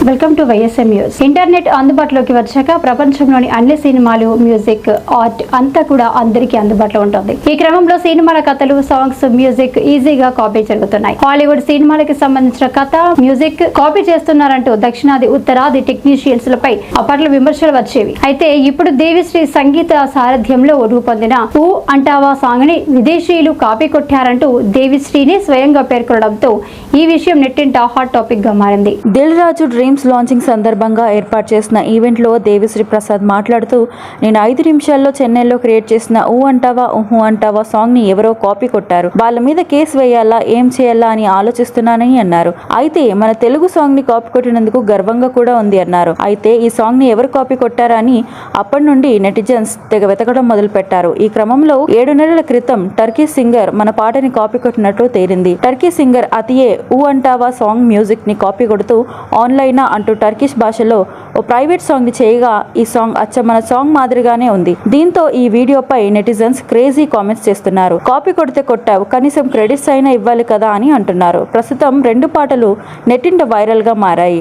Welcome to YSM news. Internet అందుబాటులోకి వచ్చాక ప్రపంచంలోని అన్ని సినిమాలు, మ్యూజిక్, ఆర్ట్ అంతా కూడా అందరికీ అందుబాటులో ఉంటుంది. ఈ క్రమంలో సినిమాల కథలు, సాంగ్స్, మ్యూజిక్ ఈజీగా కాపీ జరుగుతున్నాయి. హాలీవుడ్ సినిమాలకి సంబంధించిన కథ, మ్యూజిక్ కాపీ చేస్తున్నారంటూ దక్షిణాది, ఉత్తరాది టెక్నీషియన్స్ లపై అప్పట్లో విమర్శలు వచ్చేవి. అయితే ఇప్పుడు దేవిశ్రీ సంగీత సారథ్యంలో రూపొందిన ఊ అంటావా సాంగ్ ని విదేశీయులు కాపీ కొట్టారంటూ దేవిశ్రీని స్వయంగా పేర్కొనడంతో ఈ విషయం నెట్టింట హాట్ టాపిక్ గా మారింది. దిల్ రాజు డ్రీమ్స్ లాంచింగ్ సందర్భంగా ఏర్పాటు చేసిన ఈవెంట్ లో దేవిశ్రీ ప్రసాద్ మాట్లాడుతూ, నేను 5 నిమిషాల్లో చెన్నైలో క్రియేట్ చేసిన ఊ అంటావా ఊహు అంటావా సాంగ్ ని ఎవరో కాపీ కొట్టారు. వాళ్ళ మీద కేసు వేయాలా, ఏం చేయాలా అని ఆలోచిస్తున్నానని అన్నారు. అయితే మన తెలుగు సాంగ్ ని కాపీ కొట్టినందుకు గర్వంగా కూడా ఉంది అన్నారు. అయితే ఈ సాంగ్ ని ఎవరు కాపీ కొట్టారా అని అప్పటి నుండి నెటిజన్స్ తెగ వెతకడం మొదలు పెట్టారు. ఈ క్రమంలో 7 నెలల క్రితం టర్కీ సింగర్ మన పాటని కాపీ కొట్టినట్లు తేలింది. టర్కీ సింగర్ అతియే ఊ అంటావా సాంగ్ మ్యూజిక్ ని కాపీ కొడుతూ ఆన్లైన్ అంటూ టర్కిష్ భాషలో ఓ ప్రైవేట్ సాంగ్ ని చేయగా ఈ సాంగ్ అచ్చ మన సాంగ్ మాదిరిగానే ఉంది. దీంతో ఈ వీడియోపై నెటిజన్స్ క్రేజీ కామెంట్స్ చేస్తున్నారు. కాపీ కొడితే కొట్టావు, కనీసం క్రెడిట్స్ అయినా ఇవ్వాలి కదా అని అంటున్నారు. ప్రస్తుతం 2 పాటలు నెట్టింట వైరల్ గా మారాయి.